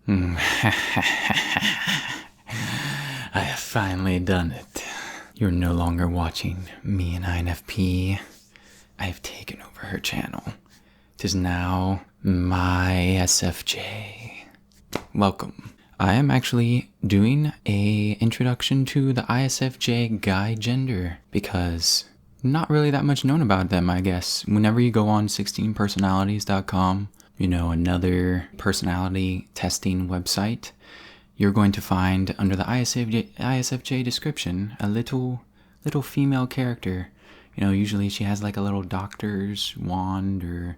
I have finally done it. You're no longer watching me and INFP. I have taken over her channel. 'Tis now my ISFJ. Welcome. I am actually doing a introduction to the ISFJ guy gender because not really that much known about them, I guess. Whenever you go on 16personalities.com, another personality testing website, you're going to find under the ISFJ description a little female character. Usually she has like a little doctor's wand or,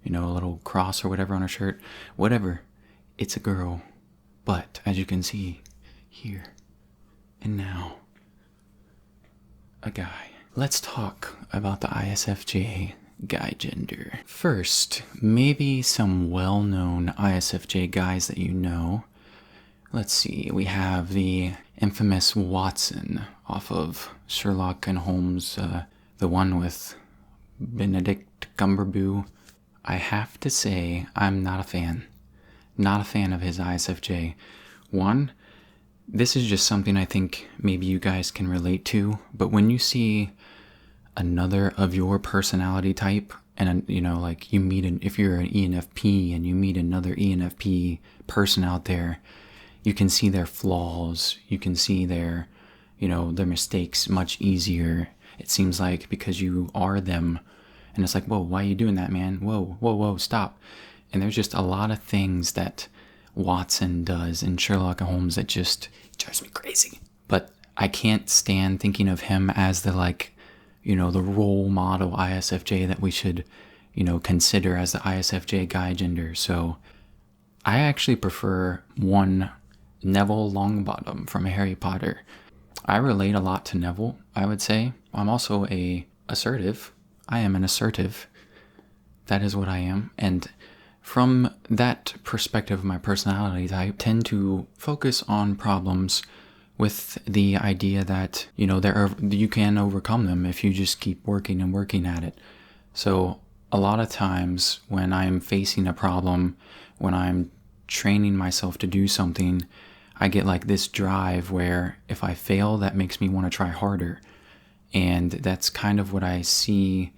a little cross or whatever on her shirt. Whatever. It's a girl. But as you can see here and now, a guy. Let's talk about the ISFJ guy gender. First, maybe some well-known ISFJ guys that you know. Let's see, we have the infamous Watson off of Sherlock and Holmes, the one with Benedict Cumberbatch. I have to say, I'm not a fan. Not a fan of his ISFJ. One, this is just something I think maybe you guys can relate to, but when you see another of your personality type, and like you meet if you're an ENFP and you meet another ENFP person out there, you can see their flaws, you can see their mistakes much easier. It seems like because you are them, and it's like, whoa, why are you doing that, man? Whoa, stop. And there's just a lot of things that Watson does in Sherlock and Holmes that just drives me crazy. But I can't stand thinking of him as the the role model ISFJ that we should, consider as the ISFJ guy gender. So I actually prefer one Neville Longbottom from Harry Potter. I relate a lot to Neville, I would say. I'm also assertive. I am an assertive. That is what I am. And from that perspective of my personality, I tend to focus on problems with the idea that, you can overcome them if you just keep working and working at it. So a lot of times when I'm facing a problem, when I'm training myself to do something, I get like this drive where if I fail, that makes me want to try harder. And that's kind of what I see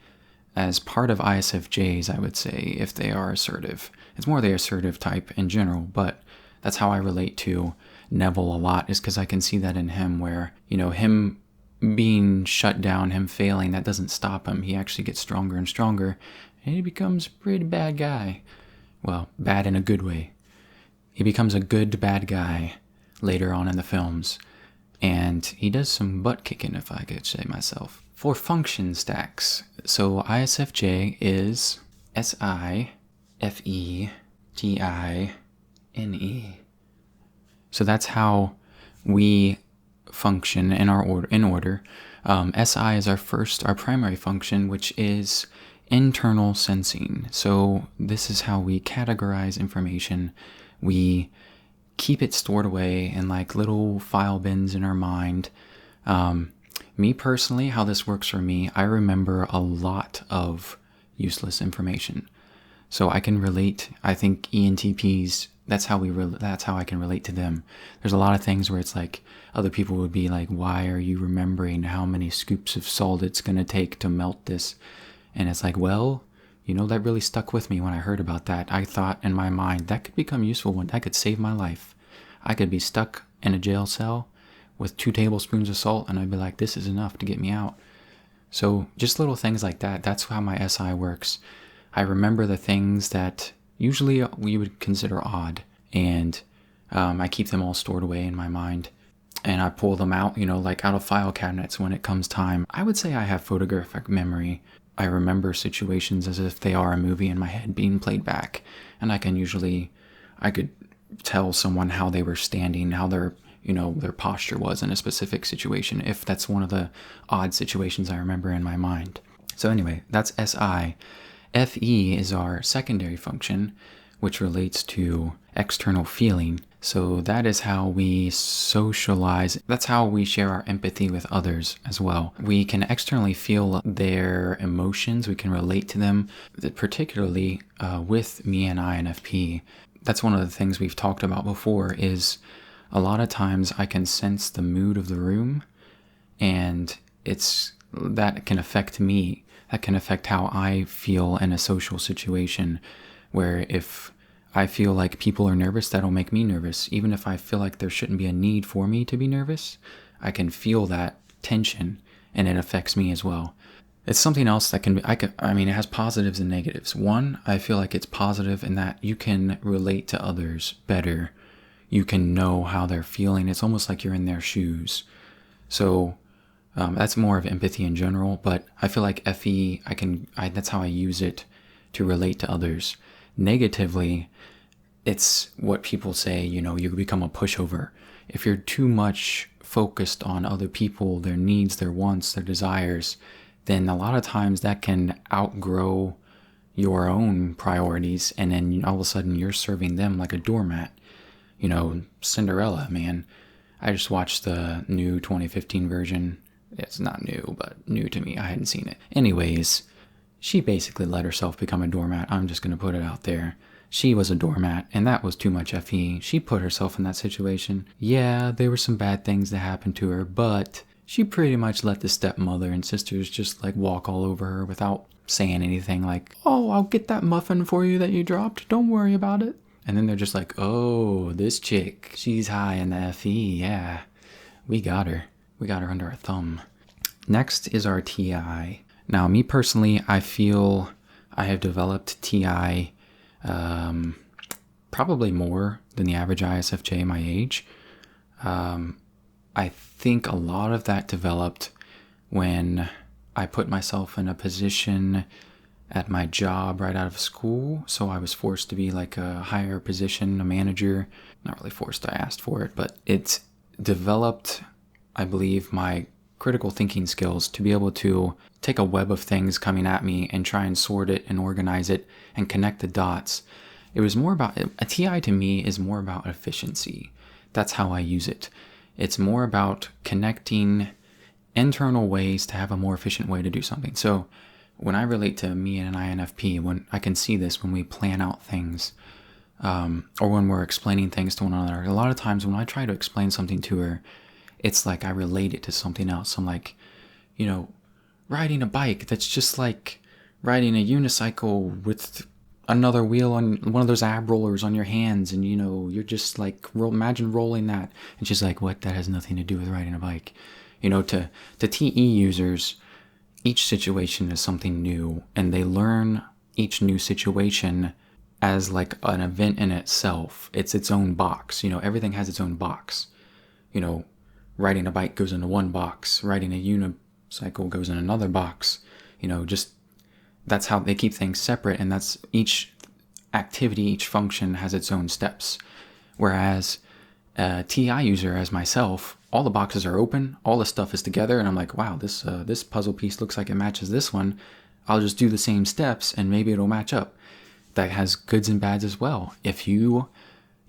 as part of ISFJs, I would say, if they are assertive. It's more the assertive type in general, but that's how I relate to Neville a lot, is because I can see that in him where, him being shut down, him failing, that doesn't stop him. He actually gets stronger and stronger, and he becomes a pretty bad guy. Well, bad in a good way. He becomes a good bad guy later on in the films, and he does some butt kicking, if I could say myself. For function stacks, so ISFJ is SIFEGINE. So that's how we function in order. SI is our primary function, which is internal sensing. So this is how we categorize information. We keep it stored away in like little file bins in our mind. Me personally, how this works for me, I remember a lot of useless information. So I can relate, I think ENTPs, that's how I can relate to them. There's a lot of things where it's like other people would be like, why are you remembering how many scoops of salt it's going to take to melt this? And it's like, well, that really stuck with me when I heard about that. I thought in my mind that could become useful, that could save my life. I could be stuck in a jail cell with 2 tablespoons of salt, and I'd be like, this is enough to get me out. So just little things like that. That's how my SI works. I remember the things that usually we would consider odd, and I keep them all stored away in my mind, and I pull them out, like out of file cabinets when it comes time. I would say I have photographic memory. I remember situations as if they are a movie in my head being played back, and I could tell someone how they were standing, how their posture was in a specific situation, if that's one of the odd situations I remember in my mind. So anyway, that's SI. FE is our secondary function, which relates to external feeling. So that is how we socialize. That's how we share our empathy with others as well. We can externally feel their emotions. We can relate to them, particularly with me and INFP. that's one of the things we've talked about before, is a lot of times I can sense the mood of the room, and that can affect me. That can affect how I feel in a social situation, where if I feel like people are nervous, that'll make me nervous. Even if I feel like there shouldn't be a need for me to be nervous, I can feel that tension, and it affects me as well. It's something else that it has positives and negatives. One, I feel like it's positive in that you can relate to others better. You can know how they're feeling. It's almost like you're in their shoes. So that's more of empathy in general, but I feel like FE, that's how I use it to relate to others. Negatively, it's what people say, you become a pushover. If you're too much focused on other people, their needs, their wants, their desires, then a lot of times that can outgrow your own priorities, and then all of a sudden you're serving them like a doormat. Cinderella, man. I just watched the new 2015 version. It's not new, but new to me. I hadn't seen it. Anyways, she basically let herself become a doormat. I'm just going to put it out there. She was a doormat, and that was too much FE. She put herself in that situation. Yeah, there were some bad things that happened to her, but she pretty much let the stepmother and sisters just walk all over her without saying anything like, "Oh, I'll get that muffin for you that you dropped. Don't worry about it." And then they're just like, "Oh, this chick, she's high in the FE. Yeah, we got her. We got her under our thumb." Next is our TI. Now, me personally, I feel I have developed TI probably more than the average ISFJ my age. I think a lot of that developed when I put myself in a position at my job right out of school. So I was forced to be a higher position, a manager. Not really forced, I asked for it, but it developed, I believe, my critical thinking skills to be able to take a web of things coming at me and try and sort it and organize it and connect the dots. It was more about, a TI to me is more about efficiency. That's how I use it. It's more about connecting internal ways to have a more efficient way to do something. So when I relate to me and an INFP, when I can see this when we plan out things, or when we're explaining things to one another, a lot of times when I try to explain something to her, it's like I relate it to something else. I'm like, riding a bike, that's just like riding a unicycle with another wheel on one of those ab rollers on your hands, and you're just imagine rolling that. And she's like, "What? That has nothing to do with riding a bike." To TE users, each situation is something new, and they learn each new situation as an event in itself. It's its own box. Everything has its own box. Riding a bike goes into one box. Riding a unicycle goes in another box. Just that's how they keep things separate, and that's each activity, each function has its own steps. Whereas a TI user, as myself, all the boxes are open, all the stuff is together, and I'm like, wow, this puzzle piece looks like it matches this one. I'll just do the same steps, and maybe it'll match up. That has goods and bads as well. If a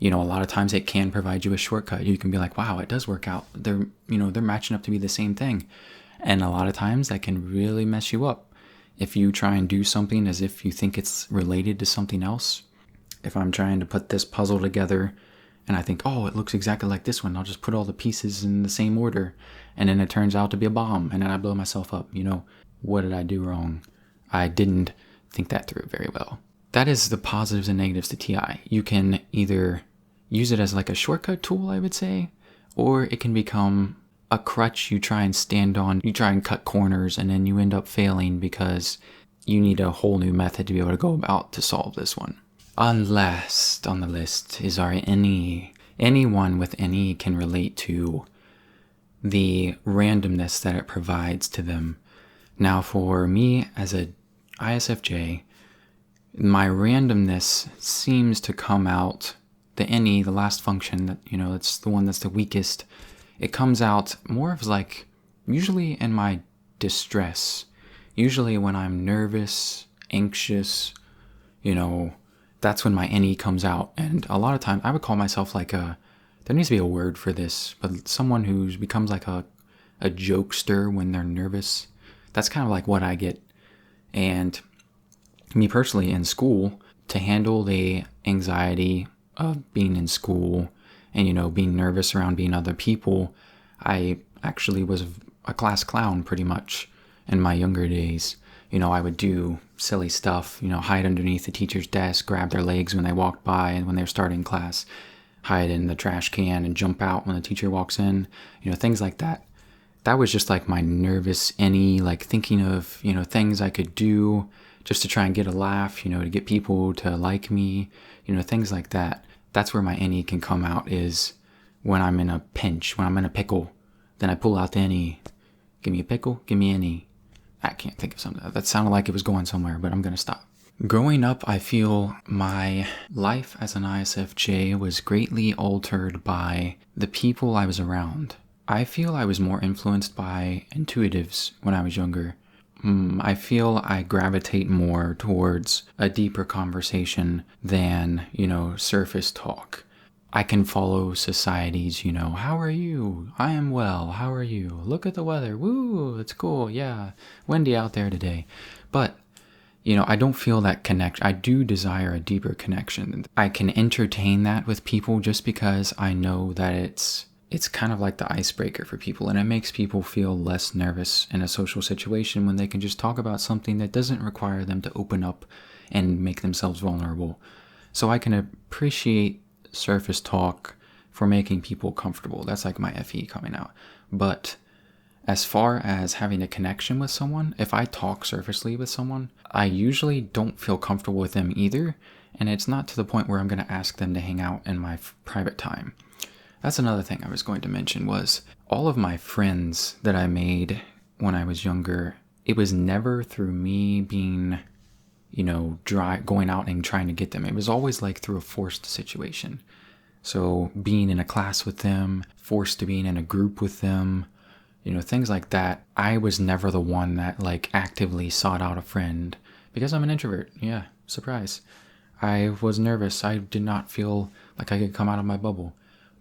lot of times it can provide you a shortcut. You can be like, wow, it does work out. They're matching up to be the same thing. And a lot of times that can really mess you up. If you try and do something as if you think it's related to something else. If I'm trying to put this puzzle together and I think, oh, it looks exactly like this one, I'll just put all the pieces in the same order. And then it turns out to be a bomb, and then I blow myself up. What did I do wrong? I didn't think that through very well. That is the positives and negatives to TI. You can either use it as a shortcut tool, I would say, or it can become a crutch you try and stand on. You try and cut corners, and then you end up failing because you need a whole new method to be able to go about to solve this one. And last on the list is our NE. Anyone with NE can relate to the randomness that it provides to them. Now, for me as a ISFJ, my randomness seems to come out, the NE, the last function, that it's the one that's the weakest. It comes out more of usually in my distress, usually when I'm nervous, anxious, that's when my NE comes out. And a lot of times I would call myself there needs to be a word for this, but someone who becomes a jokester when they're nervous. That's kind of what I get. And me personally in school, to handle the anxiety of being in school and, being nervous around being other people, I actually was a class clown pretty much in my younger days. I would do silly stuff, hide underneath the teacher's desk, grab their legs when they walked by and when they were starting class, hide in the trash can and jump out when the teacher walks in, things like that. That was just like my nervous innie, like thinking of, things I could do just to try and get a laugh, to get people to like me, things like that. That's where my innie can come out, is when I'm in a pinch, when I'm in a pickle, then I pull out the innie. Give me a pickle, give me innie. I can't think of something. That sounded like it was going somewhere, but I'm going to stop. Growing up, I feel my life as an ISFJ was greatly altered by the people I was around. I feel I was more influenced by intuitives when I was younger. I feel I gravitate more towards a deeper conversation than, surface talk. I can follow society's, how are you? I am well. How are you? Look at the weather. Woo, it's cool. Yeah, windy out there today. But, I don't feel that connection. I do desire a deeper connection. I can entertain that with people just because I know that it's kind of like the icebreaker for people, and it makes people feel less nervous in a social situation when they can just talk about something that doesn't require them to open up and make themselves vulnerable. So I can appreciate surface talk for making people comfortable. That's like my FE coming out. But as far as having a connection with someone, if I talk surfacely with someone, I usually don't feel comfortable with them either, and it's not to the point where I'm going to ask them to hang out in my private time. That's another thing I was going to mention, was all of my friends that I made when I was younger, it was never through me being, going out and trying to get them. It was always like through a forced situation. So being in a class with them, forced to being in a group with them, things like that. I was never the one that like actively sought out a friend because I'm an introvert. Yeah, surprise. I was nervous. I did not feel like I could come out of my bubble.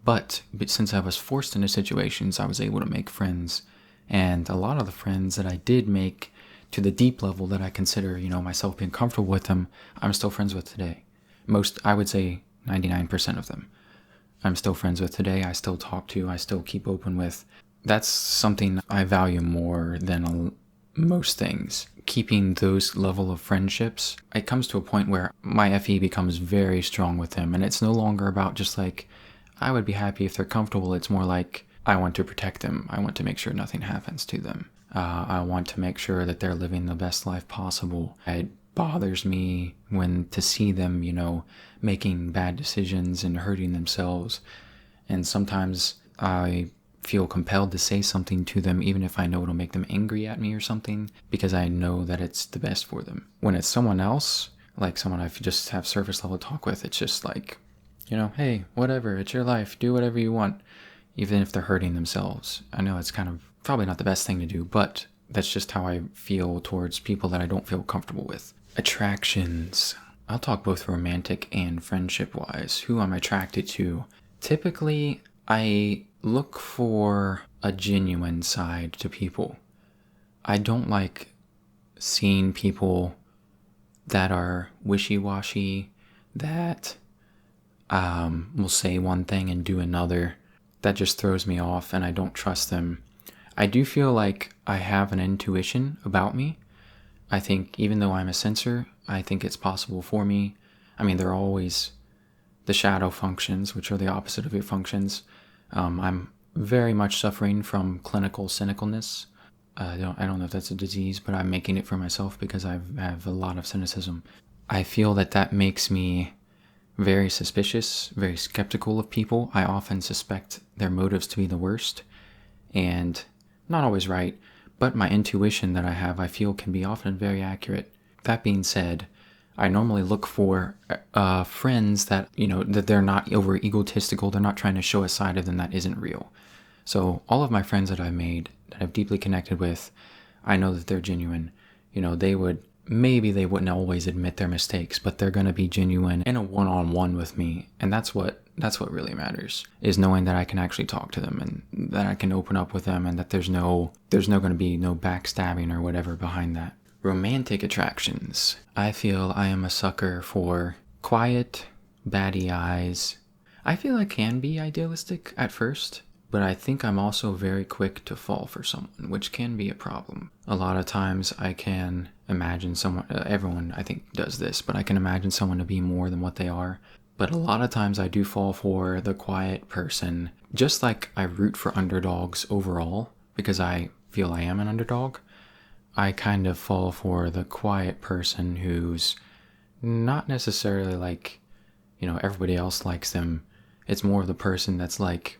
But since I was forced into situations, I was able to make friends. And a lot of the friends that I did make to the deep level that I consider, myself being comfortable with them, I'm still friends with today. I would say 99% of them, I'm still friends with today. I still talk to, I still keep open with. That's something I value more than most things. Keeping those level of friendships, it comes to a point where my FE becomes very strong with them. And it's no longer about just like, I would be happy if they're comfortable. It's more like, I want to protect them. I want to make sure nothing happens to them. I want to make sure that they're living the best life possible. It bothers me to see them, making bad decisions and hurting themselves. And sometimes I feel compelled to say something to them, even if I know it'll make them angry at me or something, because I know that it's the best for them. When it's someone else, like someone I just have surface level talk with, it's just like, hey, whatever, it's your life, do whatever you want, even if they're hurting themselves. I know it's kind of probably not the best thing to do, but that's just how I feel towards people that I don't feel comfortable with. Attractions. I'll talk both romantic and friendship-wise. Who I'm attracted to. Typically, I look for a genuine side to people. I don't like seeing people that are wishy-washy, that will say one thing and do another. That just throws me off, and I don't trust them. I do feel like I have an intuition about me. I think even though I'm a sensor, I think it's possible for me. I mean, there are always the shadow functions, which are the opposite of your functions. I'm very much suffering from clinical cynicalness. I don't know if that's a disease, but I'm making it for myself because I have a lot of cynicism. I feel that makes me very suspicious, very skeptical of people. I often suspect their motives to be the worst, and not always right, but my intuition that I have, I feel, can be often very accurate. That being said, I normally look for friends that, that they're not over egotistical, they're not trying to show a side of them that isn't real. So all of my friends that I've made, that I've deeply connected with, I know that they're genuine. Maybe they wouldn't always admit their mistakes, but they're going to be genuine in a one-on-one with me. And that's what really matters, is knowing that I can actually talk to them and that I can open up with them, and that there's going to be no backstabbing or whatever behind that. Romantic attractions. I feel I am a sucker for quiet, batty eyes. I feel I can be idealistic at first, but I think I'm also very quick to fall for someone, which can be a problem. A lot of times I can imagine someone, everyone I think does this, but I can imagine someone to be more than what they are. But a lot of times I do fall for the quiet person, just like I root for underdogs overall, because I feel I am an underdog. I kind of fall for the quiet person who's not necessarily like, everybody else likes them. It's more of the person that's like,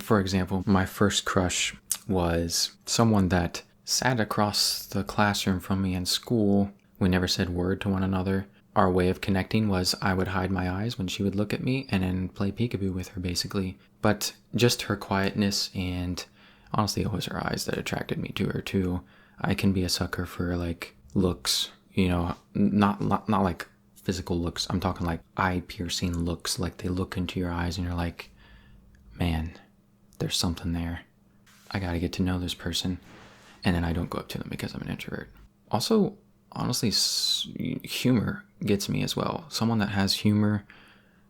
for example, my first crush was someone that sat across the classroom from me in school. We never said word to one another. Our way of connecting was I would hide my eyes when she would look at me and then play peekaboo with her, basically. But just her quietness, and honestly, it was her eyes that attracted me to her too. I can be a sucker for like looks, not like physical looks. I'm talking like eye-piercing looks, like they look into your eyes and you're like, man, there's something there. I gotta get to know this person. And then I don't go up to them because I'm an introvert. Also, honestly, humor gets me as well. Someone that has humor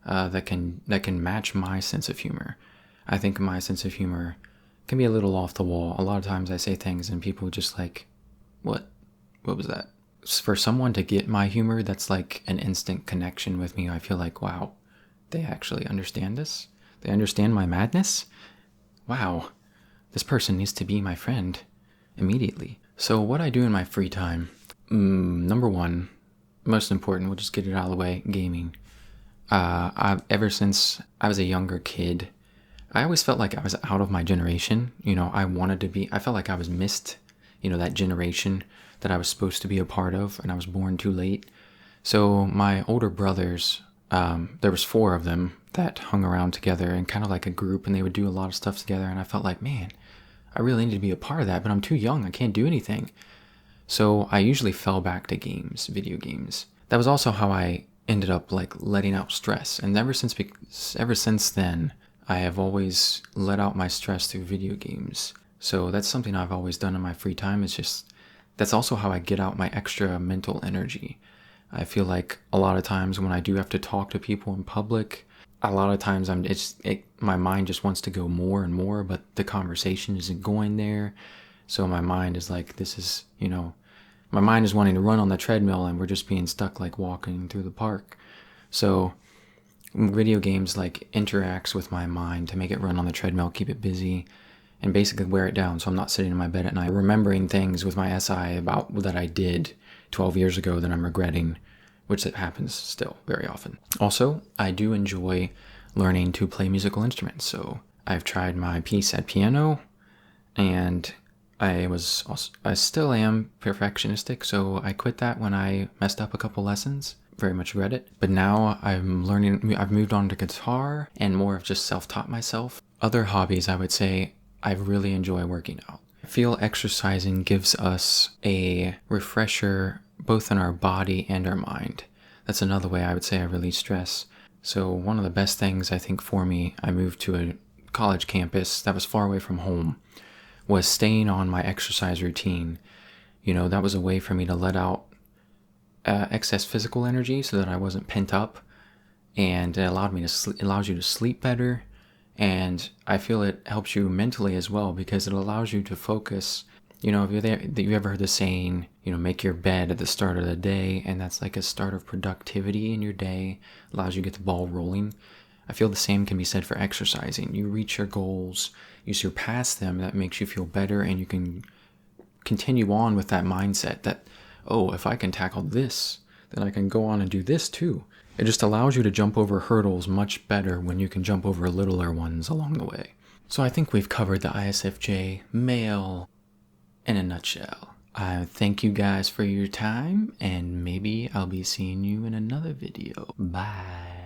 that can match my sense of humor. I think my sense of humor can be a little off the wall. A lot of times I say things and people just like, what was that? For someone to get my humor, that's like an instant connection with me. I feel like, wow, they actually understand this. They understand my madness. Wow, this person needs to be my friend immediately. So what I do in my free time, number one, most important, we'll just get it out of the way, gaming. Ever since I was a younger kid, I always felt like I was out of my generation. I felt like I was missed, that generation that I was supposed to be a part of, and I was born too late. So my older brothers, there was 4 of them that hung around together and kind of like a group, and they would do a lot of stuff together, and I felt like, man, I really need to be a part of that, but I'm too young, I can't do anything. So I usually fell back to games, video games. That was also how I ended up like letting out stress, and ever since then, I have always let out my stress through video games. So that's something I've always done in my free time. That's also how I get out my extra mental energy. I feel like a lot of times when I do have to talk to people in public, a lot of times my mind just wants to go more and more, but the conversation isn't going there. So my mind is like, my mind is wanting to run on the treadmill and we're just being stuck like walking through the park. So video games like interacts with my mind to make it run on the treadmill, keep it busy, and basically wear it down so I'm not sitting in my bed at night remembering things with my SI about that I did 12 years ago that I'm regretting, which it happens still very often. Also, I do enjoy learning to play musical instruments. So I've tried my piece at piano, and I still am perfectionistic, so I quit that when I messed up a couple lessons. Very much regret it. But now I've moved on to guitar and more of just self-taught myself. Other hobbies, I would say, I really enjoy working out. I feel exercising gives us a refresher both in our body and our mind. That's another way I would say I release stress. So one of the best things I think for me, I moved to a college campus that was far away from home, was staying on my exercise routine. That was a way for me to let out excess physical energy so that I wasn't pent up, and it allows you to sleep better. And I feel it helps you mentally as well because it allows you to focus. If you ever heard the saying, make your bed at the start of the day, and that's like a start of productivity in your day, allows you to get the ball rolling. I feel the same can be said for exercising. You reach your goals, you surpass them, that makes you feel better, and you can continue on with that mindset that, oh, if I can tackle this, then I can go on and do this too. It just allows you to jump over hurdles much better when you can jump over littler ones along the way. So I think we've covered the ISFJ male in a nutshell. I thank you guys for your time, and maybe I'll be seeing you in another video. Bye.